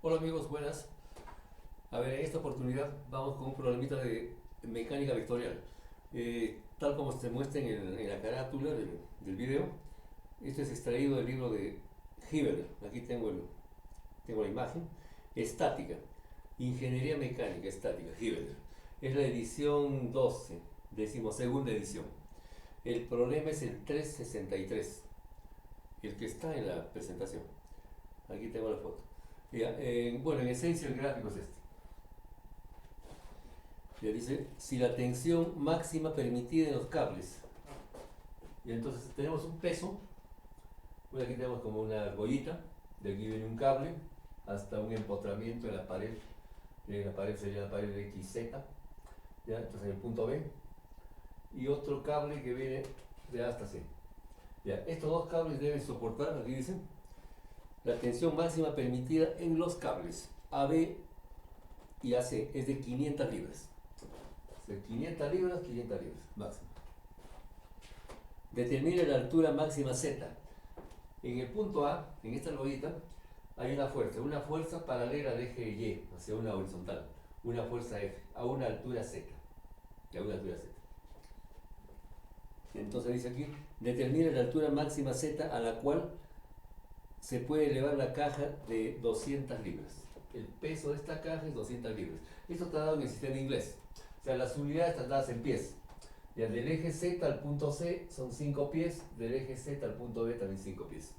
Hola amigos, buenas. A ver, en esta oportunidad vamos con un problemita de mecánica vectorial. Tal como se muestra en la carátula del video, este es extraído del libro de Hibbeler. Aquí tengo la imagen. Estática, Ingeniería Mecánica Estática, Hibbeler. Es la edición 12, decimosegunda edición. El problema es el 363, el que está en la presentación. Aquí tengo la foto. Ya, bueno, en esencia el gráfico es este. Ya dice, si la tensión máxima permitida en los cables. Y entonces tenemos un peso. Bueno, aquí tenemos como una argollita. De aquí viene un cable hasta un empotramiento en la pared. La pared sería la pared de XZ. ¿Ya? Entonces en el punto B. Y otro cable que viene de A hasta C. ¿Ya? Estos dos cables deben soportar, aquí dicen, la tensión máxima permitida en los cables AB y AC es de 500 libras. De 500 libras, 500 libras, máximo. Determina la altura máxima Z. En el punto A, en esta argollita, hay una fuerza paralela al eje Y, hacia una horizontal, una fuerza F, a una altura Z. A una altura Z. Entonces dice aquí, determina la altura máxima Z a la cual se puede elevar la caja de 200 libras. El peso de esta caja es 200 libras. Esto está dado en el sistema inglés. O sea, las unidades están dadas en pies. Ya del eje Z al punto C son 5 pies, del eje Z al punto B también 5 pies.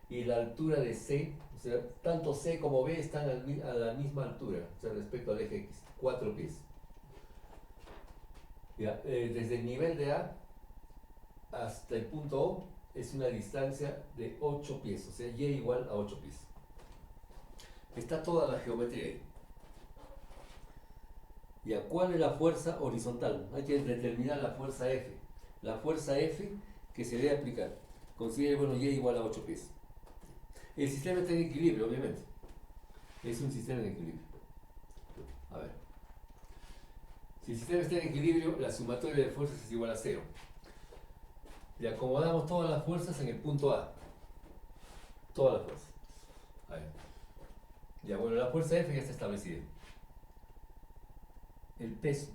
Y la altura de C, o sea, tanto C como B están a la misma altura, o sea, respecto al eje X, 4 pies. Ya, desde el nivel de A hasta el punto O es una distancia de 8 pies, o sea, Y igual a 8 pies. Está toda la geometría ahí. ¿Ya? ¿Cuál es la fuerza horizontal? Hay que determinar la fuerza F. La fuerza F que se debe aplicar. Considere, bueno, Y igual a 8 pies. El sistema está en equilibrio, obviamente. Es un sistema en equilibrio. A ver. Si el sistema está en equilibrio, la sumatoria de fuerzas es igual a 0. Le acomodamos todas las fuerzas en el punto A. Todas las fuerzas. A ver. Ya, bueno, la fuerza F ya está establecida. El peso.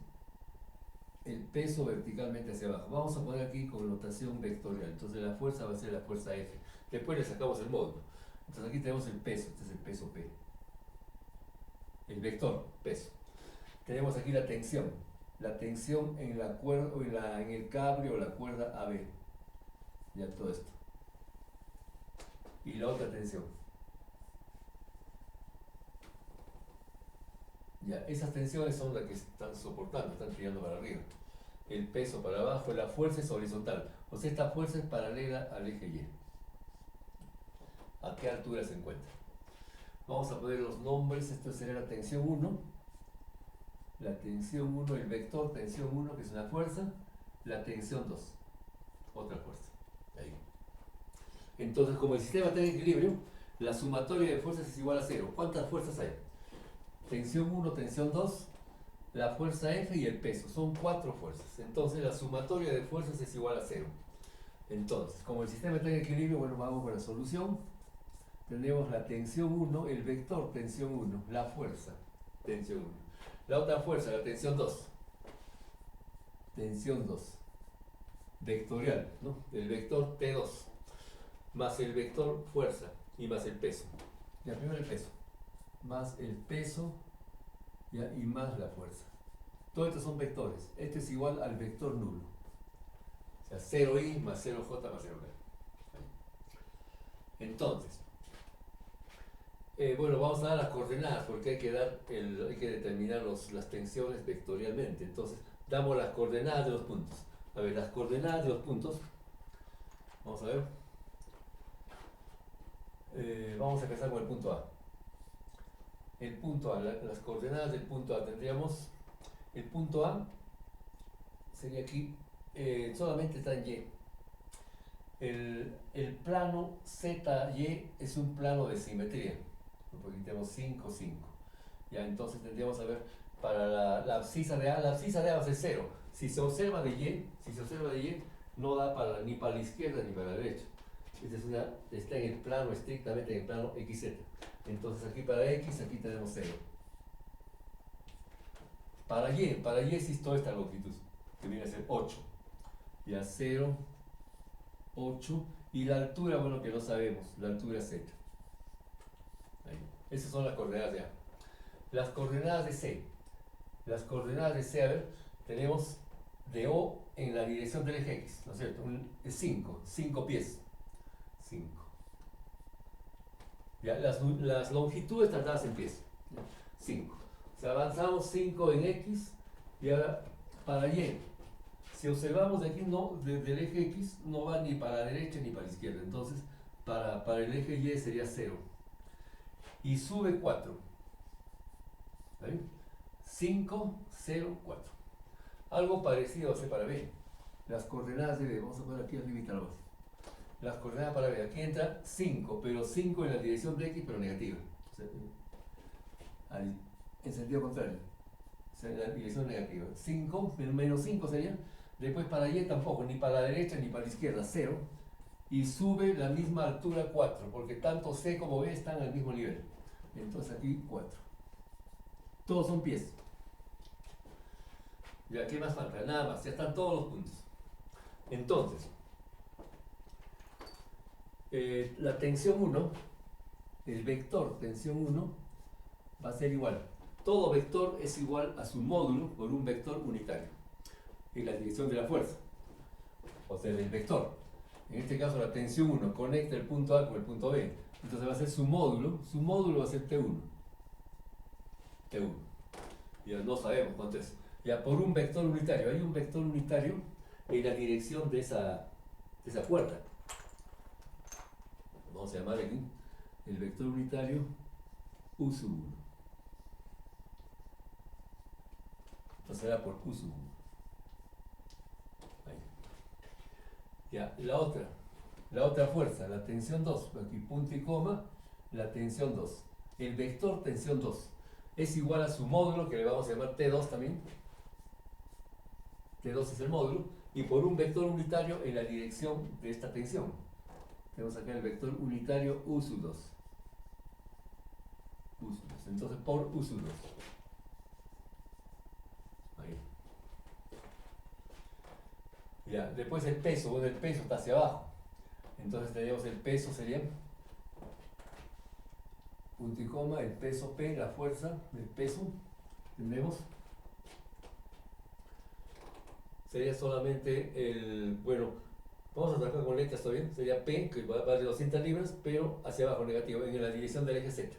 El peso verticalmente hacia abajo. Vamos a poner aquí con notación vectorial. Entonces la fuerza va a ser la fuerza F. Después le sacamos el módulo. Entonces aquí tenemos el peso. Este es el peso P. El vector, peso. Tenemos aquí la tensión. La tensión en la cuerda, o en el cable o la cuerda AB. Ya todo esto. Y la otra tensión. Ya, esas tensiones son las que están soportando, están tirando para arriba. El peso para abajo, la fuerza es horizontal. O sea, esta fuerza es paralela al eje Y. ¿A qué altura se encuentra? Vamos a poner los nombres. Esto sería la tensión 1. La tensión 1, el vector tensión 1, que es una fuerza. La tensión 2, otra fuerza. Ahí. Entonces, como el sistema está en equilibrio, la sumatoria de fuerzas es igual a 0. ¿Cuántas fuerzas hay? Tensión 1, tensión 2, la fuerza F y el peso. Son 4 fuerzas. Entonces, la sumatoria de fuerzas es igual a 0. Entonces, como el sistema está en equilibrio, bueno, vamos con la solución. Tenemos la tensión 1, el vector tensión 1, la fuerza tensión 1. La otra fuerza, la tensión 2. Tensión 2. Vectorial, ¿no? El vector T2 más el vector fuerza y más el peso. Ya, primero el peso. Más el peso, ya, y más la fuerza. Todos estos son vectores. Este es igual al vector nulo. O sea, 0i más 0j más 0k. Entonces, bueno, vamos a dar las coordenadas porque hay que determinar las tensiones vectorialmente. Entonces, damos las coordenadas de los puntos. A ver, las coordenadas de los puntos. Vamos a ver. Vamos a empezar con el punto A. El punto A, las coordenadas del punto A tendríamos. El punto A sería aquí, solamente está en Y. El plano ZY es un plano de simetría. Porque aquí tenemos 5, 5. Ya, entonces tendríamos a ver para la abscisa de A. La abscisa de A va a ser 0. Si se observa de Y, no da ni para la izquierda ni para la derecha. está en el plano, estrictamente en el plano XZ. Entonces aquí para X, aquí tenemos 0. Para Y existe toda esta longitud, que viene a ser 8. Ya 0, 8. Y la altura, bueno, que no sabemos, la altura es Z. Ahí. Esas son las coordenadas de A. Las coordenadas de C. Las coordenadas de C, a ver, tenemos de O en la dirección del eje X, ¿no es cierto? 5 pies. 5. Ya, las longitudes tratadas en pies. 5. O sea, avanzamos 5 en X y ahora para Y. Si observamos de aquí, no, desde el eje X no va ni para la derecha ni para la izquierda. Entonces, para el eje Y sería 0. Y sube 4. ¿Vale? 5, 0, 4. Algo parecido hace para B. Las coordenadas de B, vamos a poner aquí arriba algo así. Las coordenadas para B, aquí entra 5, pero 5 en la dirección de X, pero negativa. O sea, en sentido contrario. O sea, en la dirección negativa. 5, menos 5 sería. Después para Y tampoco, ni para la derecha ni para la izquierda, 0. Y sube la misma altura 4, porque tanto C como B están al mismo nivel. Entonces aquí 4. Todos son pies. ¿Ya qué más falta? Nada más, ya están todos los puntos. Entonces, la tensión 1, el vector tensión 1, va a ser igual. Todo vector es igual a su módulo por un vector unitario en la dirección de la fuerza, o sea, del vector. En este caso, la tensión 1 conecta el punto A con el punto B. Entonces va a ser su módulo va a ser T1. T1. Ya no sabemos cuánto es. Ya por un vector unitario, hay un vector unitario en la dirección de esa puerta. Vamos a llamar aquí el vector unitario U sub 1. Entonces será por U sub 1. Ahí. Ya, la otra fuerza, la tensión 2, aquí punto y coma, la tensión 2. El vector tensión 2 es igual a su módulo, que le vamos a llamar T2 también. T2 es el módulo, y por un vector unitario en la dirección de esta tensión. Tenemos acá el vector unitario U sub 2. Entonces por U sub 2. Ahí. Ya, después el peso, bueno, el peso está hacia abajo. Entonces tenemos el peso sería punto y coma, el peso P, la fuerza del peso, tendremos. Sería solamente el, bueno, vamos a trabajar con letras todavía, sería P, que va de 200 libras, pero hacia abajo negativo, en la dirección del eje Z.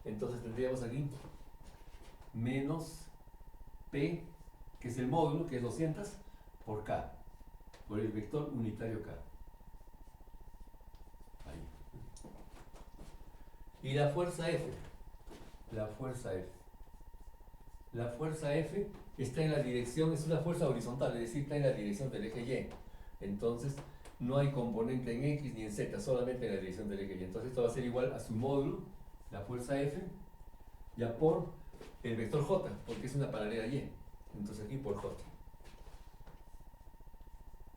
Entonces tendríamos aquí menos P, que es el módulo, que es 200, por K, por el vector unitario K. Ahí. Y la fuerza F. La fuerza F. La fuerza F está en la dirección, es una fuerza horizontal, es decir, está en la dirección del eje Y. Entonces, no hay componente en X ni en Z, solamente en la dirección del eje Y. Entonces, esto va a ser igual a su módulo, la fuerza F, ya por el vector J, porque es una paralela Y. Entonces, aquí por J.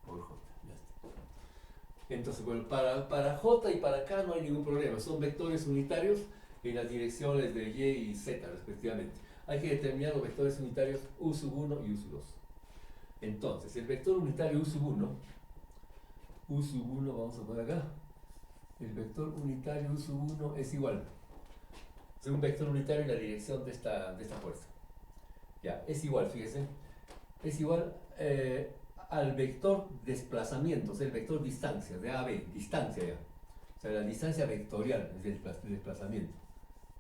Por J, ya está. Entonces, bueno, para J y para K no hay ningún problema. Son vectores unitarios en las direcciones de Y y Z, respectivamente. Hay que determinar los vectores unitarios U sub 1 y U sub 2. Entonces, el vector unitario U sub 1, vamos a poner acá, el vector unitario U sub 1 es igual. Es un vector unitario en la dirección de esta fuerza. Ya, es igual, fíjese, es igual al vector desplazamiento, o sea, el vector distancia, de A a B, distancia ya. O sea, la distancia vectorial es el desplazamiento.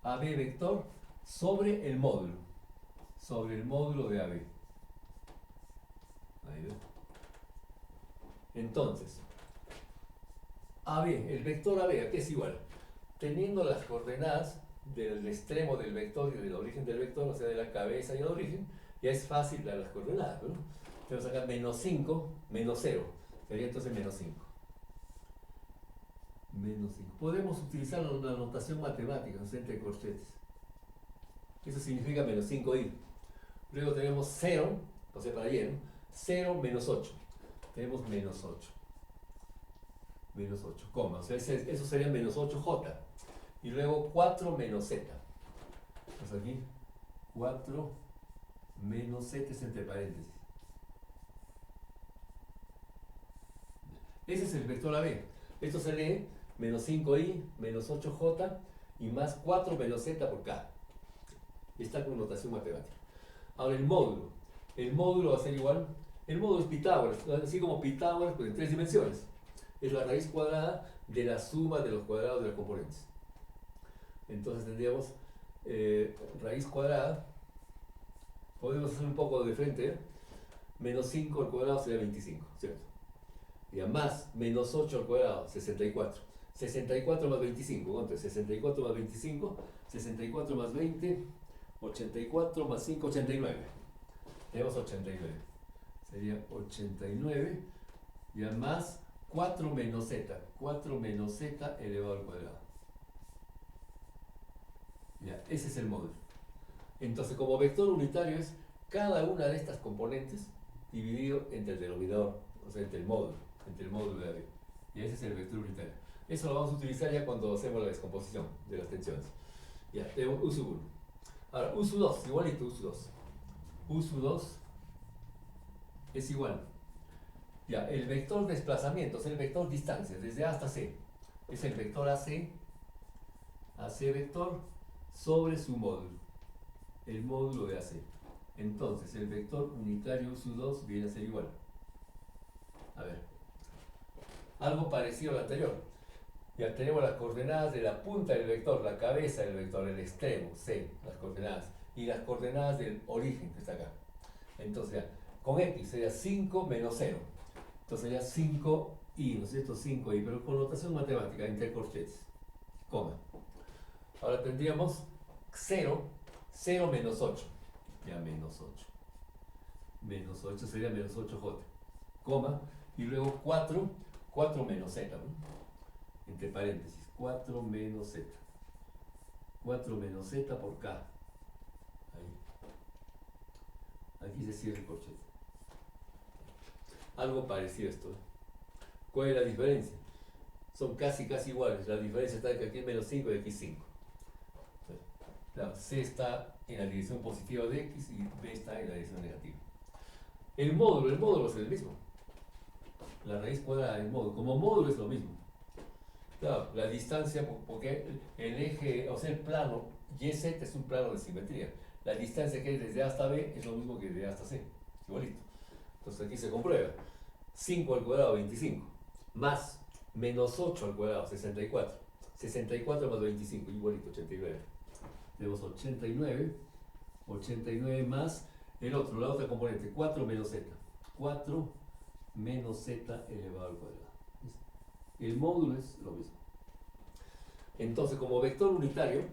AB vector sobre el módulo de AB. Ahí ve. Entonces, AB, el vector AB, aquí es igual. Teniendo las coordenadas del extremo del vector y del origen del vector, o sea, de la cabeza y el origen, ya es fácil dar las coordenadas, ¿no? Tenemos acá menos 5, menos 0. Sería entonces menos 5. Menos 5. Podemos utilizar una notación matemática, o sea, entre corchetes. Eso significa menos 5i. Luego tenemos 0, o sea, para y, ¿no? 0 menos 8. Tenemos menos 8. menos 8, coma. O sea, eso sería menos 8j. Y luego 4 menos z. Pues aquí, 4 menos z es entre paréntesis. Ese es el vector AB. Esto se lee menos 5i, menos 8j y más 4 menos z por k. Esta connotación matemática. Ahora el módulo. El módulo va a ser igual. El módulo es Pitágoras, así como Pitágoras, pues en 3 dimensiones. Es la raíz cuadrada de la suma de los cuadrados de las componentes. Entonces tendríamos raíz cuadrada. Podemos hacer un poco de frente. Menos 5 al cuadrado sería 25, ¿cierto? Y a más menos 8 al cuadrado, 64. 64 más 25, ¿cuánto es? 64 más 25, 64 más 20, 84 más 5, 89. Tenemos 89. Sería 89 y a más 4 menos z. 4 menos z elevado al cuadrado. Ya, ese es el módulo. Entonces, como vector unitario es cada una de estas componentes dividido entre el denominador, o sea, entre el módulo de AB. Y ese es el vector unitario. Eso lo vamos a utilizar ya cuando hacemos la descomposición de las tensiones. Ya, tenemos U sub 1. Ahora, U sub 2, igualito U sub 2. U sub 2 es igual. Ya, el vector desplazamiento es el vector distancia, desde A hasta C. Es el vector AC vector sobre su módulo. El módulo de AC. Entonces, el vector unitario U sub 2 viene a ser igual. A ver. Algo parecido al anterior. Ya tenemos las coordenadas de la punta del vector, la cabeza del vector, el extremo, C, las coordenadas. Y las coordenadas del origen, que está acá. Entonces, ya, con X sería 5 menos 0. Entonces sería 5i, ¿no es cierto? 5i, pero con notación matemática, intercorchetes. Coma. Ahora tendríamos 0 menos 8. Ya, menos 8. Menos 8 sería menos 8j. Coma. Y luego 4 menos z, ¿no? Entre paréntesis, 4 menos z. 4 menos z por k. Ahí. Aquí se cierra el corchete. Algo parecido a esto. ¿Cuál es la diferencia? Son casi iguales. La diferencia está que aquí es menos 5 y aquí 5. La C está en la dirección positiva de X y B está en la dirección negativa. El módulo es el mismo. La raíz cuadrada del módulo. Como módulo es lo mismo. Claro, la distancia, porque el eje, o sea, el plano YZ es un plano de simetría. La distancia que hay desde A hasta B es lo mismo que desde A hasta C. Igualito. Entonces aquí se comprueba. 5 al cuadrado, 25. Más menos 8 al cuadrado, 64. 64 más 25, igualito, 89. Tenemos 89 más el otro, la otra componente, 4 menos z. 4 menos z elevado al cuadrado. El módulo es lo mismo. Entonces, como vector unitario,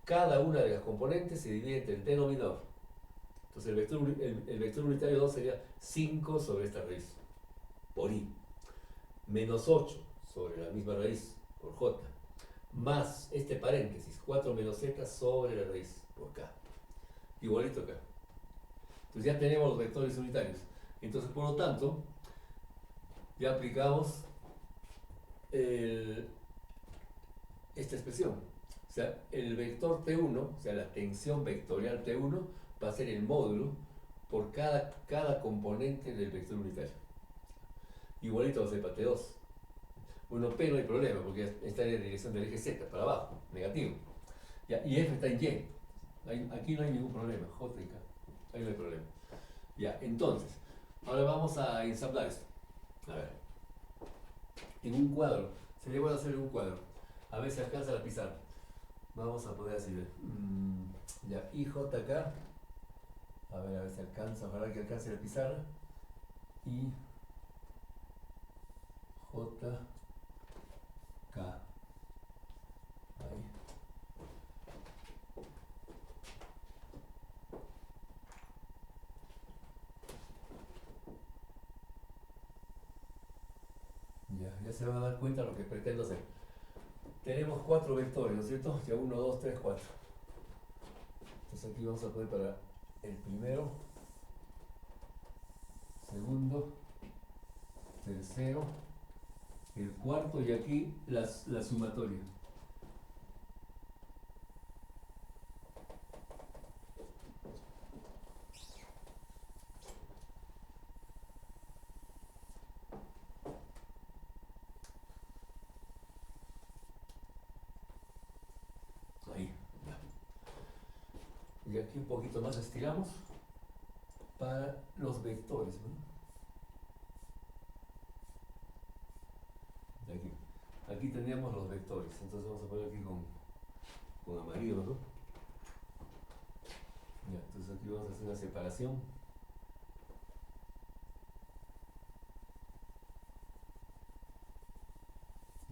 cada una de las componentes se divide entre el denominador. Entonces, el vector unitario 2 sería 5 sobre esta raíz, por i, menos 8 sobre la misma raíz, por j, más este paréntesis, 4 menos z sobre la raíz, por k. Igualito acá. Entonces ya tenemos los vectores unitarios. Entonces, por lo tanto, ya aplicamos esta expresión. O sea, el vector T1, o sea, la tensión vectorial T1, va a ser el módulo por cada componente del vector unitario. Igualito va a ser para T2. Bueno, P no hay problema, porque está en la dirección del eje Z, para abajo, negativo. Ya, y F está en Y. Aquí no hay ningún problema, J y K. Ahí no hay problema. Ya, entonces, ahora vamos a ensamblar esto. A ver. En un cuadro, sería bueno hacer un cuadro. A ver si alcanza la pizarra. Vamos a poner así, ya, IJ acá. A ver si alcanza, ojalá que alcance la pizarra. Y J, K. Ahí. Ya se van a dar cuenta de lo que pretendo hacer. Tenemos 4 vectores, ¿no es cierto? Ya 1, 2, 3, 4. Entonces aquí vamos a poner para el primero, segundo, tercero el cuarto y aquí la sumatoria. Ahí, ya. Y aquí un poquito más estiramos para los vectores, ¿no? Aquí teníamos los vectores, entonces vamos a poner aquí con amarillo, ¿no? Ya, entonces aquí vamos a hacer una separación.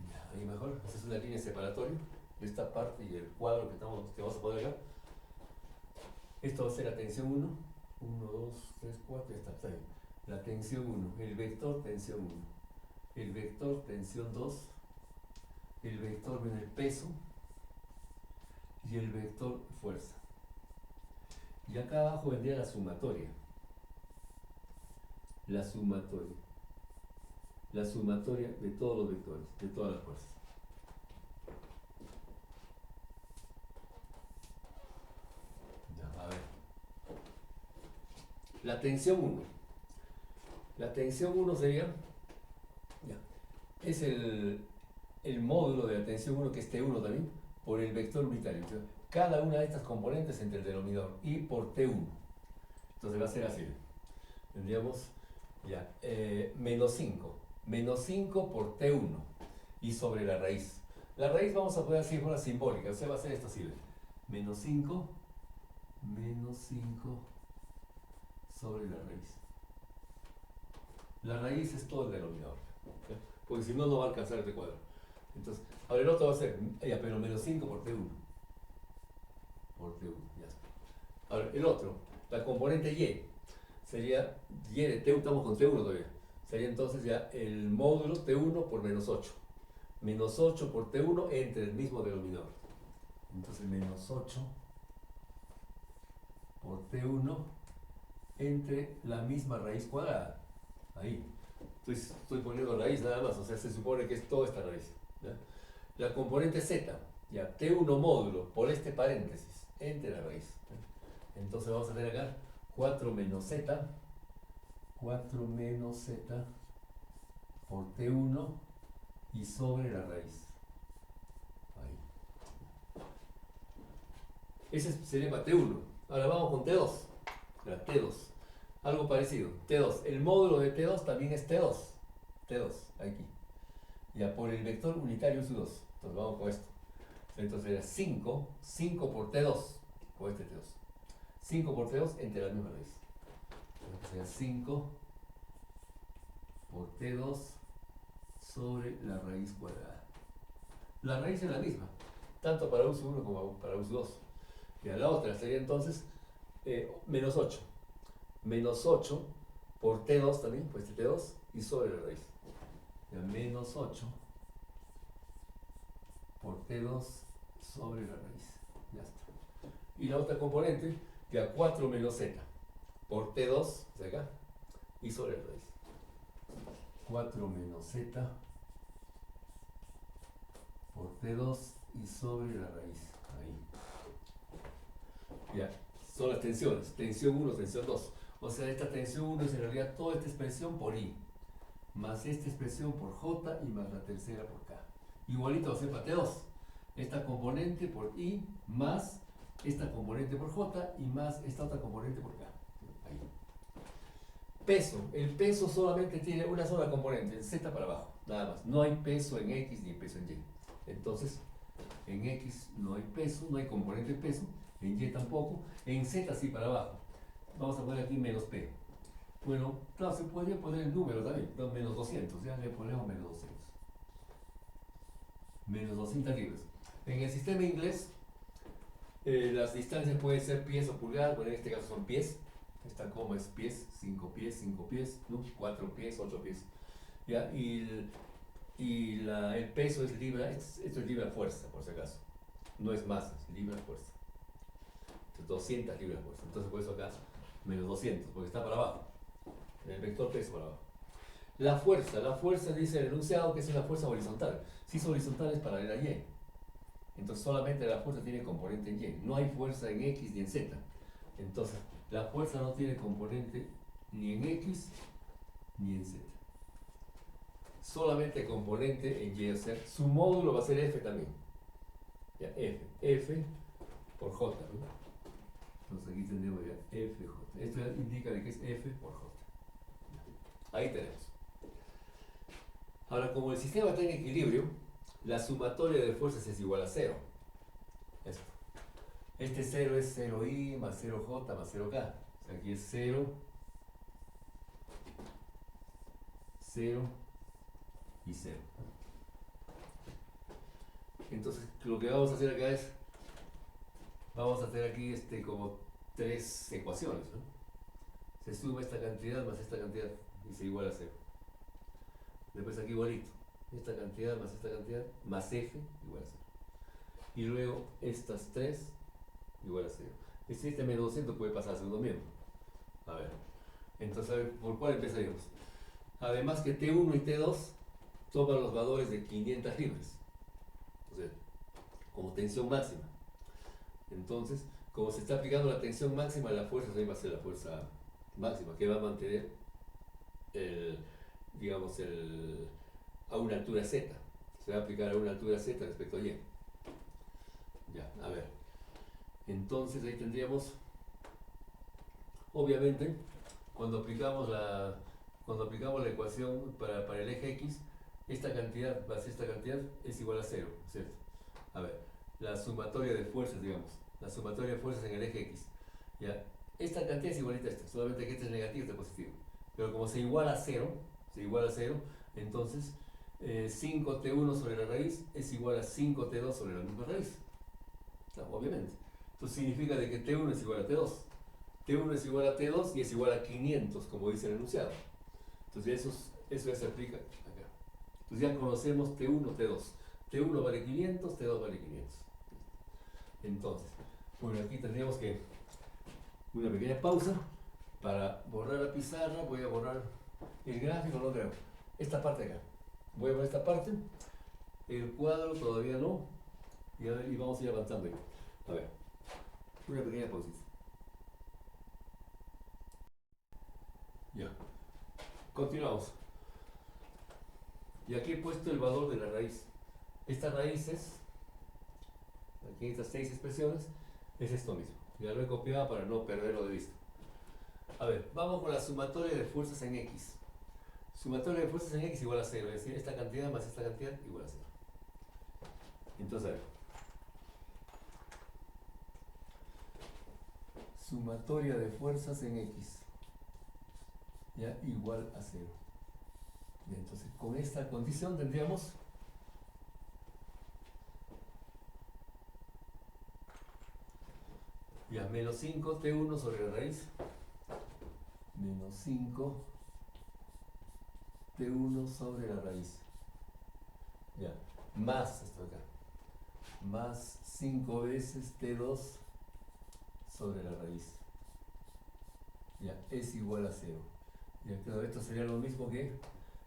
Ya, ahí mejor, esa es una línea separatoria de esta parte y el cuadro que vamos a poner acá. Esto va a ser la tensión 1, 1, 2, 3, 4, ya está bien. La tensión 1, el vector tensión 1, el vector tensión 2, el vector viene el peso y el vector fuerza. Y acá abajo vendría la sumatoria. La sumatoria. La sumatoria de todos los vectores, de todas las fuerzas. Ya, a ver. La tensión 1. La tensión 1 sería, ya, es el módulo de la tensión 1, que es T1 también, por el vector unitario. Entonces, cada una de estas componentes entre el denominador y por T1. Entonces va a ser así. Tendríamos ya menos 5. Menos 5 por T1 y sobre la raíz. La raíz vamos a poner así, forma simbólica. O sea, va a ser esto así. Menos 5 sobre la raíz. La raíz es todo el denominador. ¿Sí? Porque si no, no va a alcanzar este cuadro. Entonces, ahora el otro va a ser, ya, pero menos 5 por T1. Por T1, ya está. Ahora, el otro, la componente Y, sería Y de T1, estamos con T1 todavía. Sería entonces ya el módulo T1 por menos 8. Menos 8 por T1 entre el mismo denominador. Entonces, menos 8 por T1 entre la misma raíz cuadrada. Ahí. Estoy poniendo raíz nada más, o sea, se supone que es toda esta raíz. ¿Ya? La componente Z, ya, T1 módulo por este paréntesis entre la raíz. ¿Ya? Entonces vamos a tener acá 4 menos Z por T1 y sobre la raíz. Ahí. Ese sería para T1. Ahora vamos con T2. La T2. Algo parecido. T2. El módulo de T2 también es T2. T2, aquí. Ya por el vector unitario U2. Entonces vamos con esto. Entonces sería 5 por T2. Por este T2. 5 por T2 entre la misma raíz. Entonces sería 5 por T2 sobre la raíz cuadrada. La raíz es la misma, tanto para U1 como para U2. Y a la otra sería entonces menos 8. Menos 8 por T2 también, pues este T2 y sobre la raíz. Ya, menos 8 por T2 sobre la raíz. Ya está. Y la otra componente, ya 4 menos Z por T2, de acá, y sobre la raíz. 4 menos Z por T2 y sobre la raíz. Ahí. Ya, son las tensiones. Tensión 1, tensión 2. O sea, esta tensión 1 es en realidad toda esta expresión por I, más esta expresión por J y más la tercera por K. Igualito va a ser para T2. Esta componente por I más esta componente por J y más esta otra componente por K. Ahí. Peso. El peso solamente tiene una sola componente, el Z para abajo, nada más. No hay peso en X ni peso en Y. Entonces, en X no hay peso, no hay componente de peso, en Y tampoco, en Z sí para abajo. Vamos a poner aquí menos P. Bueno, claro, se podría poner el número también, menos 200, ya le ponemos menos 200. Menos 200 libras. En el sistema inglés, las distancias pueden ser pies o pulgadas, bueno, en este caso son pies. Esta coma es pies, 5 pies, ¿no? 4 pies, 8 pies. ¿Ya? Y el peso es libra, esto es libra fuerza, por si acaso. No es masa, es libra fuerza. Entonces, 200 libras fuerza. Entonces, por eso acá, menos 200, porque está para abajo. En el vector peso para abajo. La fuerza dice el enunciado que es una fuerza horizontal. Si es horizontal es paralela a Y. Entonces solamente la fuerza tiene componente en Y. No hay fuerza en X ni en Z. Entonces la fuerza no tiene componente ni en X ni en Z. Solamente componente en Y. O sea, su módulo va a ser F también. Ya, F por J, ¿no? Entonces aquí tendremos ya FJ. Esto ya indica de que es F por J. Ahí tenemos. Ahora, como el sistema está en equilibrio, la sumatoria de fuerzas es igual a 0. Esto. Este 0 es 0i más 0j más 0k. O sea, aquí es 0, 0 y 0. Entonces, lo que vamos a hacer acá es, vamos a hacer aquí como tres ecuaciones, ¿no? Se suma esta cantidad más esta cantidad y se iguala a 0. Después aquí igualito. Esta cantidad más F igual a 0. Y luego estas tres igual a 0. Este menos 200 puede pasar a segundo miembro. A ver. Entonces, a ver, ¿por cuál empezaríamos? Además que T1 y T2 toman los valores de 500 libras. O sea, como tensión máxima. Entonces, como se está aplicando la tensión máxima, la fuerza también va a ser la fuerza máxima, que va a mantener digamos, a una altura Z. Se va a aplicar a una altura Z respecto a Y. Ya, a ver. Entonces ahí tendríamos, obviamente, cuando aplicamos la ecuación para el eje X, esta cantidad más esta cantidad es igual a 0, ¿cierto? A ver, la sumatoria de fuerzas, digamos, la sumatoria de fuerzas en el eje X. Ya, esta cantidad es igualita a esta, solamente que este es negativo, este es positivo. Pero como se iguala a 0, entonces 5t1 sobre la raíz es igual a 5t2 sobre la misma raíz. Claro, obviamente. Entonces significa de que t1 es igual a t2. T1 es igual a T2 y es igual a 500, como dice el enunciado. Entonces eso ya se aplica acá. Entonces ya conocemos T1, T2. T1 vale 500, T2 vale 500. Entonces, bueno, aquí tendríamos que una pequeña pausa para borrar la pizarra. Voy a borrar el gráfico, no creo. Esta parte acá. Voy a borrar esta parte. El cuadro todavía no. Y vamos a ir avanzando ahí. A ver, una pequeña pausita. Ya. Continuamos. Y aquí he puesto el valor de la raíz. Estas raíces, aquí en estas 6 expresiones, es esto mismo. Ya lo he copiado para no perderlo de vista. A ver, vamos con la sumatoria de fuerzas en X. Sumatoria de fuerzas en X igual a 0, es decir, esta cantidad más esta cantidad igual a 0. Entonces, a ver. Sumatoria de fuerzas en X. Ya igual a 0. Y entonces, con esta condición tendríamos ya menos 5t1 sobre la raíz. Menos 5t1 sobre la raíz. Ya. Más esto acá. Más 5 veces t2 sobre la raíz. Ya, es igual a 0. Ya, claro, esto sería lo mismo que,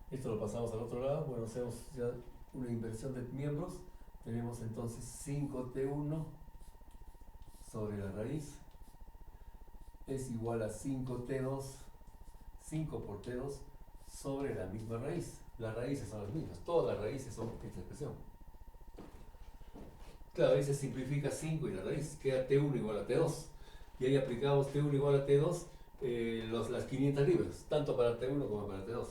esto lo pasamos al otro lado, bueno, hacemos ya una inversión de miembros, tenemos entonces 5t1 sobre la raíz, es igual a 5t2, 5 por t2 sobre la misma raíz. Las raíces son las mismas, todas las raíces son esta expresión. Claro, ahí se simplifica 5 y la raíz, queda t1 igual a t2. Y ahí aplicamos t1 igual a t2, las 500 libras, tanto para t1 como para t2.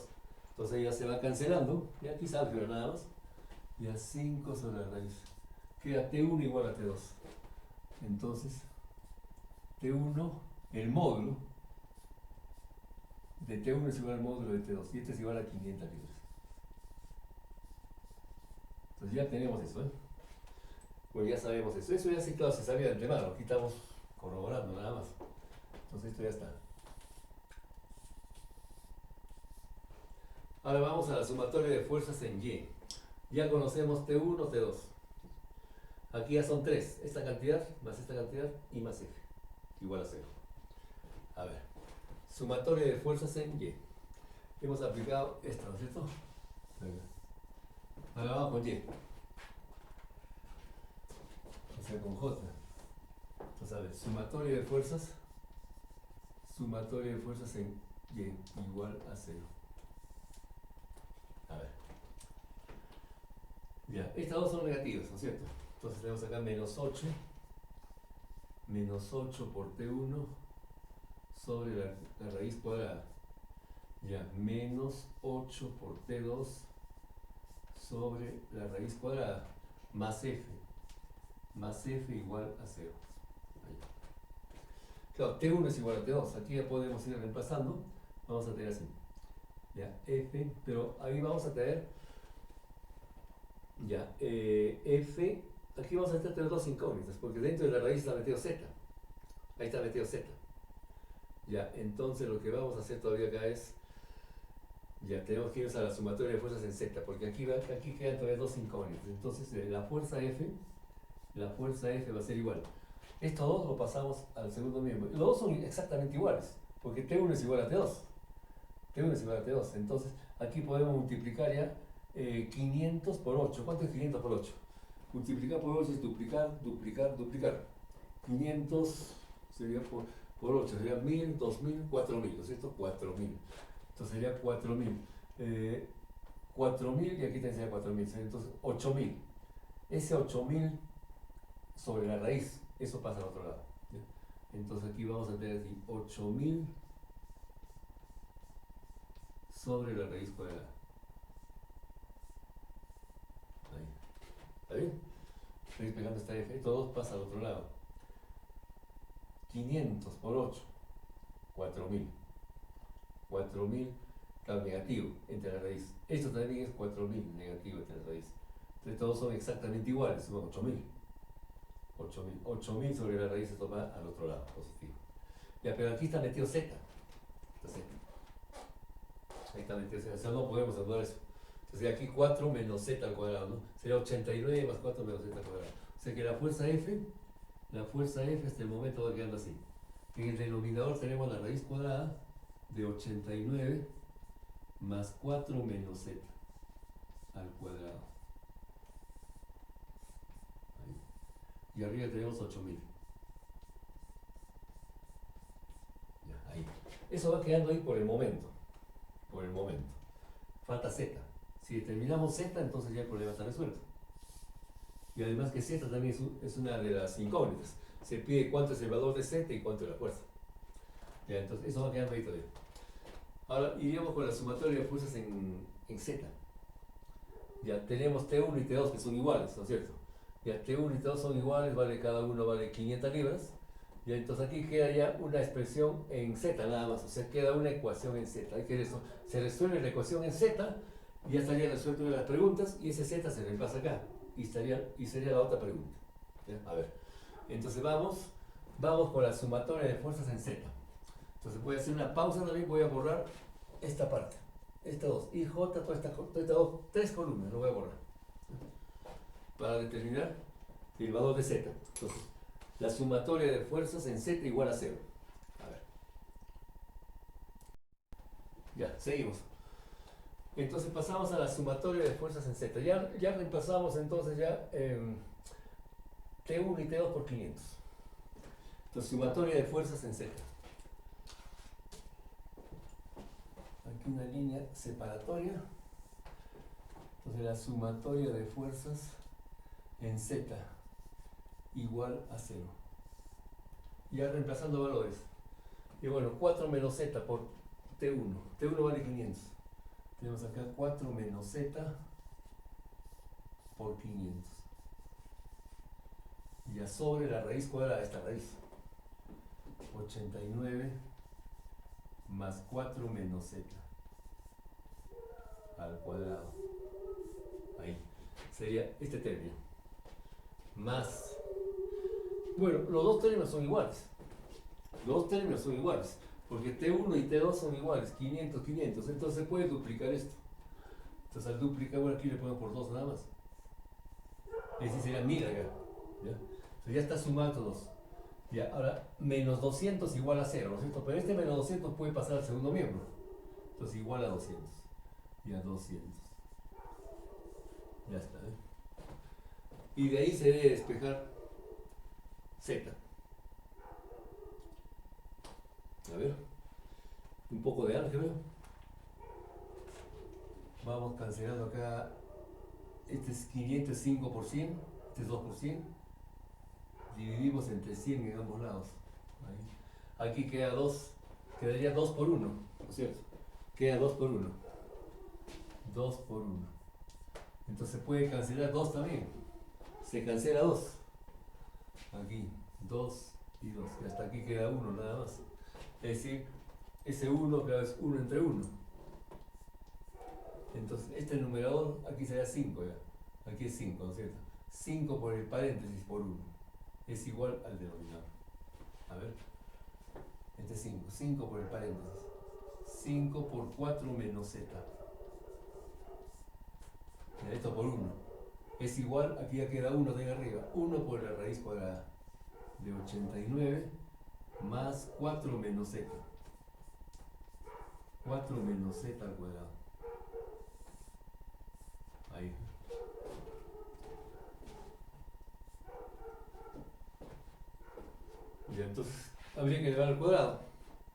Entonces ya se va cancelando, y aquí es álgebra nada más, y a 5 sobre la raíz. Queda t1 igual a t2. Entonces, t1, el módulo de t1 es igual al módulo de t2, y este es igual a 500 libras. Entonces ya tenemos eso, ¿eh? Pues ya sabemos eso. Eso ya sí, claro, se sabía de antemano. Aquí estamos corroborando nada más. Entonces esto ya está. Ahora vamos a la sumatoria de fuerzas en Y. Ya conocemos T1, T2. Aquí ya son 3. Esta cantidad y más F. Igual a 0. A ver. Sumatoria de fuerzas en Y. hemos aplicado esto, ¿no es cierto? Venga. Ahora vamos con Y. O sea, con J. Entonces, a ver, sumatoria de fuerzas en Y igual a 0. A ver. Ya, estas dos son negativas, ¿no es cierto? Entonces tenemos acá menos 8 por T1 sobre la raíz cuadrada. Ya, menos 8 por T2 sobre la raíz cuadrada, más F igual a 0. Ahí. Claro, T1 es igual a T2, aquí ya podemos ir reemplazando, vamos a tener así. Ya, F, pero ahí vamos a tener, ya, F, aquí vamos a tener dos incógnitas, porque dentro de la raíz está metido Z, ahí está metido Z. Ya, entonces lo que vamos a hacer todavía acá es, ya, tenemos que irnos a la sumatoria de fuerzas en Z, porque aquí quedan todavía dos incógnitas. Entonces, la fuerza F va a ser igual. Estos dos lo pasamos al segundo miembro. Los dos son exactamente iguales, porque T1 es igual a T2. T1 es igual a T2. Entonces, aquí podemos multiplicar ya 500 por 8. ¿Cuánto es 500 por 8? Multiplicar por 8 es duplicar. 500 sería por 8, sería 1000, 2000, 4000, ¿no es cierto? 4000. Entonces sería 4000. 4000 y aquí tendría 4000. Entonces 8000. Ese 8000 sobre la raíz, eso pasa al otro lado. ¿Ya? Entonces aquí vamos a tener así 8000 sobre la raíz cuadrada. Ahí. ¿Está bien? Estoy pegando esta F. Todo pasa al otro lado. 500 por 8, 4000. 4000, claro, negativo entre la raíz. Esto también es 4000, negativo entre la raíz. Entonces todos son exactamente iguales, son 8000. 8000 sobre la raíz, esto va al otro lado, positivo. Ya, pero aquí está metido Z. Entonces, ahí está metido Z, o sea, no podemos anular eso. Entonces aquí 4 menos Z al cuadrado, ¿no? Sería 89 más 4 menos Z al cuadrado. O sea que la fuerza F hasta el momento va quedando así. En el denominador tenemos la raíz cuadrada de 89 más 4 menos Z al cuadrado. Ahí. Y arriba tenemos 8000. Ya, ahí. Eso va quedando ahí por el momento. Por el momento. Falta Z. Si determinamos Z, entonces ya el problema está resuelto. Y además que Z también es una de las incógnitas. Se pide cuánto es el valor de Z y cuánto es la fuerza. Ya, entonces eso va quedando ahí todavía. Ahora iríamos con la sumatoria de fuerzas en Z. Ya tenemos T1 y T2 que son iguales, ¿no es cierto? Ya T1 y T2 son iguales, cada uno vale 500 libras. Y entonces aquí queda ya una expresión en Z nada más, o sea, queda una ecuación en Z. Hay que eso, se resuelve la ecuación en Z y ya estaría resuelto de las preguntas y ese Z se reemplaza acá y sería la otra pregunta. ¿Ya? A ver, entonces vamos con la sumatoria de fuerzas en Z. Entonces voy a hacer una pausa también, voy a borrar esta parte, estas dos, y J, todas estas tres columnas, lo voy a borrar para determinar el valor de Z. Entonces, la sumatoria de fuerzas en Z igual a 0. A ver. Ya, seguimos. Entonces pasamos a la sumatoria de fuerzas en Z. Ya reemplazamos entonces ya T1 y T2 por 500. Entonces, sumatoria de fuerzas en Z. Aquí una línea separatoria. Entonces la sumatoria de fuerzas en Z igual a 0. Ya reemplazando valores. Y bueno, 4 menos Z por T1. T1 vale 500. Tenemos acá 4 menos Z por 500. Y ya sobre la raíz cuadrada de esta raíz. 89 más 4 menos Z al cuadrado. Ahí. Sería este término. Más. Bueno, los dos términos son iguales. Los dos términos son iguales. Porque T1 y T2 son iguales. 500, 500. Entonces se puede duplicar esto. Entonces al duplicar, bueno, aquí le pongo por 2 nada más. Es decir, sería 1000 acá. ¿Ya? Entonces ya está sumando 2. Ya, ahora, menos 200 igual a 0, ¿no es cierto? Pero este menos 200 puede pasar al segundo miembro. Entonces igual a 200. Y a 200. Ya está, ¿eh? Y de ahí se debe despejar z. A ver, un poco de álgebra. Vamos cancelando acá. Este es 500, 5%, este es 2%. Dividimos entre 100 en ambos lados. Ahí. Aquí queda 2, quedaría 2 por 1, ¿no es cierto? Queda 2 por 1. 2 por 1. Entonces puede cancelar 2 también. Se cancela 2. Aquí, 2 y 2. Y hasta aquí queda 1 nada más. Es decir, ese 1 claro, es 1 entre 1. Entonces este numerador aquí sería 5 ya. Aquí es 5, ¿no es cierto? 5 por el paréntesis por 1 es igual al denominador. A ver. Este es 5. 5 por el paréntesis. 5 por 4 menos z. Mira, esto por 1. Es igual, aquí ya queda 1 de ahí arriba. 1 por la raíz cuadrada de 89 más 4 menos z. 4 menos z al cuadrado. Ahí. Y entonces habría que elevar al cuadrado.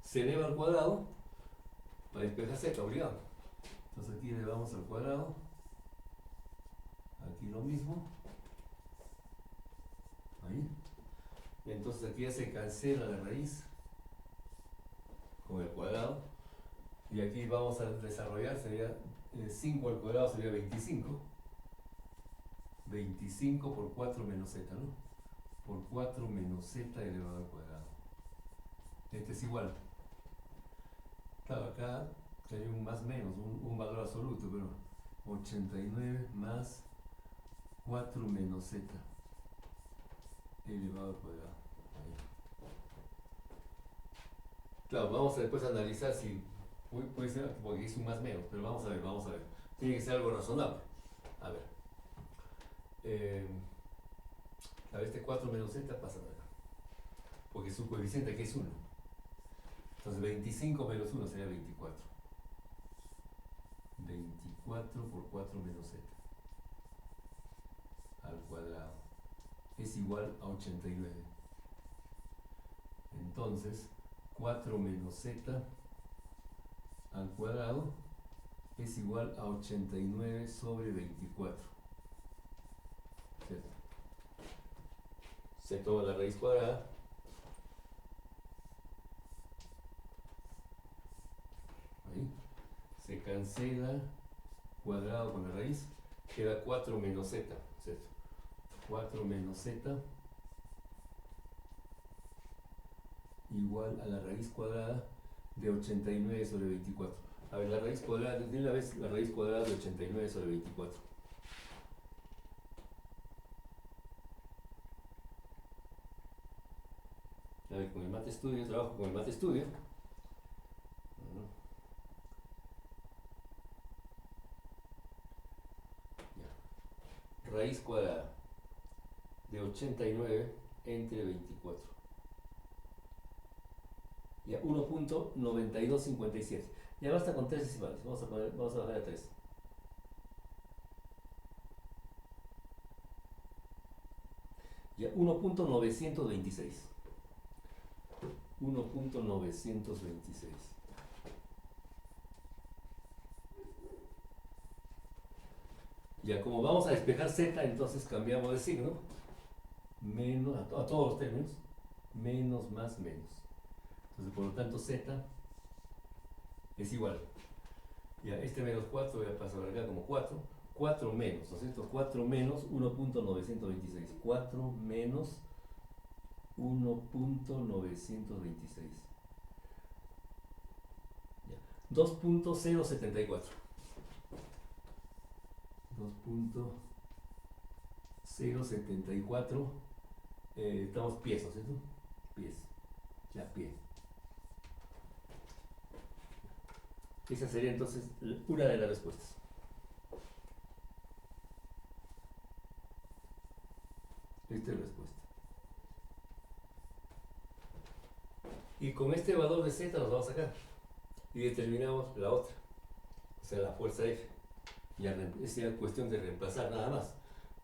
Se eleva al cuadrado para despejar z, obligado. Entonces aquí elevamos al cuadrado. Aquí lo mismo. Ahí. Y entonces aquí ya se cancela la raíz con el cuadrado. Y aquí vamos a desarrollar, sería 5 al cuadrado sería 25. 25 por 4 menos z, ¿no? Por 4 menos z elevado al cuadrado. Este es igual. Claro, acá hay un más menos, un valor absoluto, pero 89 más 4 menos z elevado al cuadrado. Ahí. Claro, vamos a después analizar si puede ser, porque es un más menos, pero vamos a ver, vamos a ver. Tiene que ser algo razonable. A ver. A ver, este 4 menos z pasa acá. Porque su coeficiente aquí es 1. Entonces 25 menos 1 sería 24. 24 por 4 menos z al cuadrado es igual a 89. Entonces 4 menos z al cuadrado es igual a 89 sobre 24. ¿Cierto? Se toma la raíz cuadrada. Ahí. Se cancela cuadrado con la raíz. Queda 4 menos z. ¿Cierto? 4 menos z igual a la raíz cuadrada de 89 sobre 24. A ver, la raíz cuadrada, de una vez la raíz cuadrada de 89 sobre 24. A ver, con el Mate Studio, trabajo con el Mate Studio. Ya. Raíz cuadrada de 89 entre 24. Ya, 1.9257. Ya basta con 3 decimales. Vamos a bajar a 3. Ya, 1.926. 1.926. Ya, como vamos a despejar z, entonces cambiamos de signo. Menos, a todos los términos. Menos más menos. Entonces, por lo tanto, z es igual. Ya, este menos 4 voy a pasar acá como 4. 4 menos, ¿no es cierto? 4 menos 1.926. 4 menos 1.926. 2.074. 2.074. Estamos pies, ¿no es cierto? Pies. Ya, pie. Esa sería entonces una de las respuestas. Esta es la respuesta. Y con este valor de z nos vamos a sacar. y determinamos la otra, o sea, la fuerza F. Ya es ya cuestión de reemplazar nada más,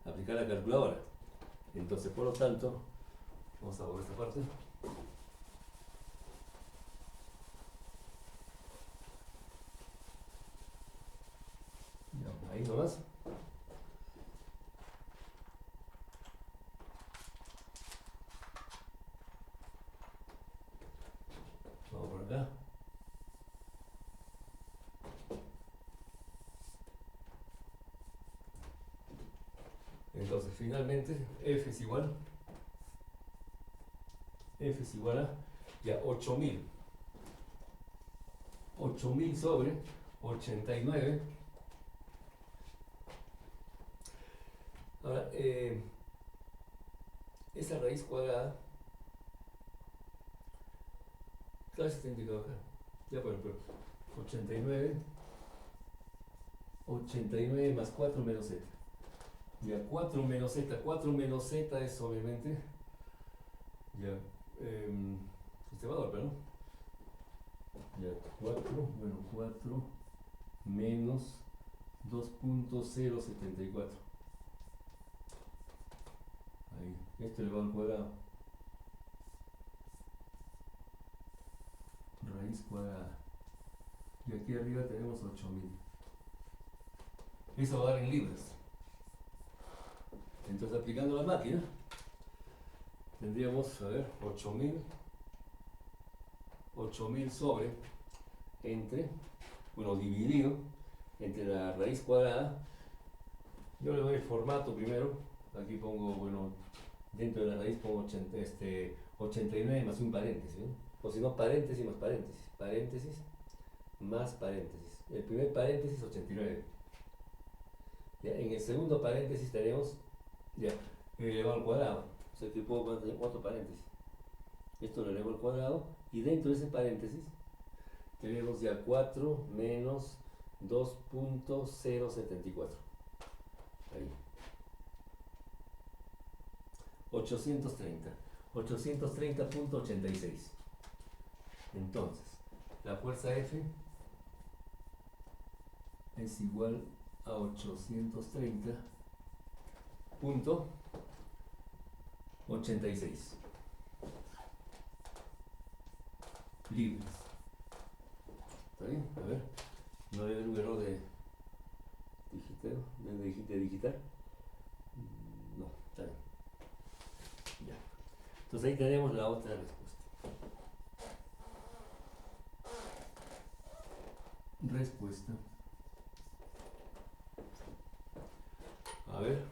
aplicar la calculadora. Entonces, por lo tanto, vamos a borrar esta parte. Ya, ahí nomás. Vamos por acá. Entonces, finalmente, F es igual a ya 8000 sobre 89. Ahora, esa raíz cuadrada, claro, se tiene que bajar. Ya, por ejemplo, 89 más 4 menos z. Ya, 4 menos z es obviamente, ya, este valor, ¿no? Ya, 4 menos 2.074. Ahí, esto elevado al cuadrado. Raíz cuadrada. Y aquí arriba tenemos 8000. Eso va a dar en libras. Entonces, aplicando la máquina, tendríamos, a ver, 8000 sobre, entre, bueno, dividido entre la raíz cuadrada. Yo le doy el formato primero. Aquí pongo, bueno, dentro de la raíz pongo 89 más un paréntesis, ¿no? O si no, paréntesis más paréntesis, paréntesis más paréntesis. El primer paréntesis 89. Ya, en el segundo paréntesis tenemos ya elevado al cuadrado. O sea que puedo poner otro paréntesis. Esto lo elevo al cuadrado y dentro de ese paréntesis tenemos ya 4 menos 2.074. Ahí. 830.86. Entonces, la fuerza F es igual a 830.86 libres. ¿Está bien? A ver, no debe haber un error de digitar. No, está bien. Ya. Entonces ahí tenemos la otra respuesta. A ver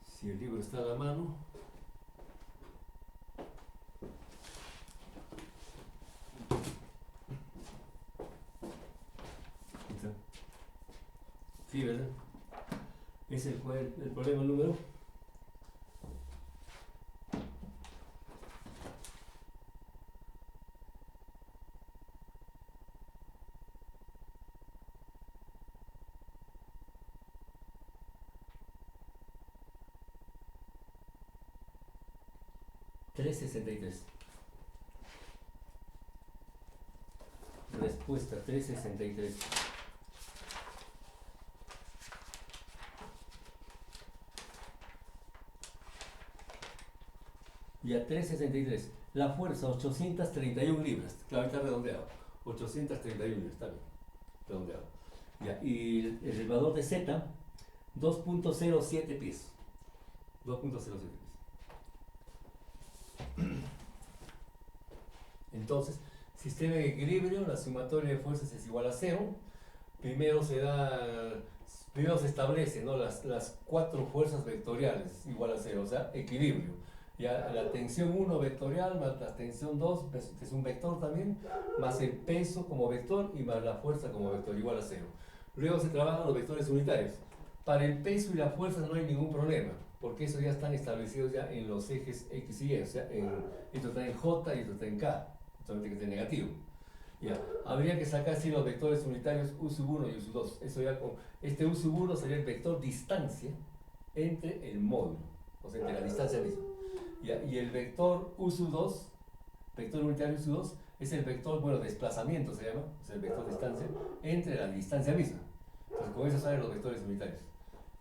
si el libro está a la mano. Sí, ¿verdad? Es el problema número 363. Respuesta 363. Y a 363. La fuerza 831 libras. Claro, está redondeado. 831 libras, está bien. Redondeado. Ya, y el elevador de Z, 2.07 pies. 2.07 pies. Entonces, sistema en equilibrio, la sumatoria de fuerzas es igual a 0. Primero se establece, ¿no? las 4 fuerzas vectoriales igual a 0, o sea, equilibrio. Ya la tensión 1 vectorial más la tensión 2, que es un vector también, más el peso como vector y más la fuerza como vector igual a 0. Luego se trabajan los vectores unitarios. Para el peso y la fuerza no hay ningún problema, porque eso ya están establecidos ya en los ejes X y Y, o sea, esto está en J y esto está en K, solamente que esté negativo. Ya, habría que sacar así los vectores unitarios U sub 1 y U sub 2. Eso ya este U sub 1 sería el vector distancia entre el módulo, o sea, entre la distancia misma. Ya, y el vector U sub 2, vector unitario U sub 2, es el vector, bueno, desplazamiento se llama, es el vector distancia, entre la distancia misma. Entonces con eso salen los vectores unitarios.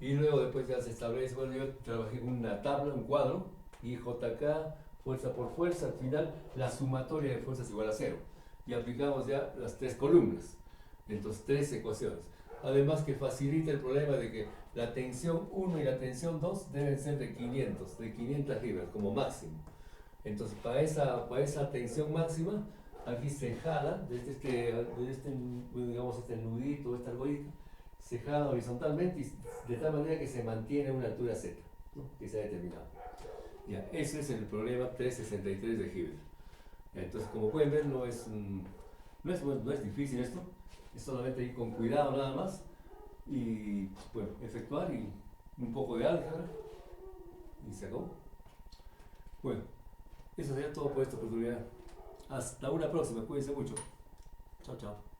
Y luego después ya se establece, bueno, yo trabajé con una tabla, un cuadro, y JK, fuerza por fuerza, al final la sumatoria de fuerzas igual a 0. Y aplicamos ya las 3 columnas, entonces 3 ecuaciones. Además que facilita el problema de que la tensión 1 y la tensión 2 deben ser de 500 libras como máximo. Entonces para esa tensión máxima, aquí se jala desde este, digamos, este nudito, esta argollita, se jala horizontalmente y de tal manera que se mantiene a una altura z, ¿no? Que se ha determinado. Ya, ese es el problema 363 de Hilbert. Entonces, como pueden ver, no es difícil esto, es solamente ir con cuidado nada más y bueno, efectuar y un poco de álgebra y se acabó. Bueno, eso sería todo por esta oportunidad. Hasta una próxima, cuídense mucho. Chao, chao.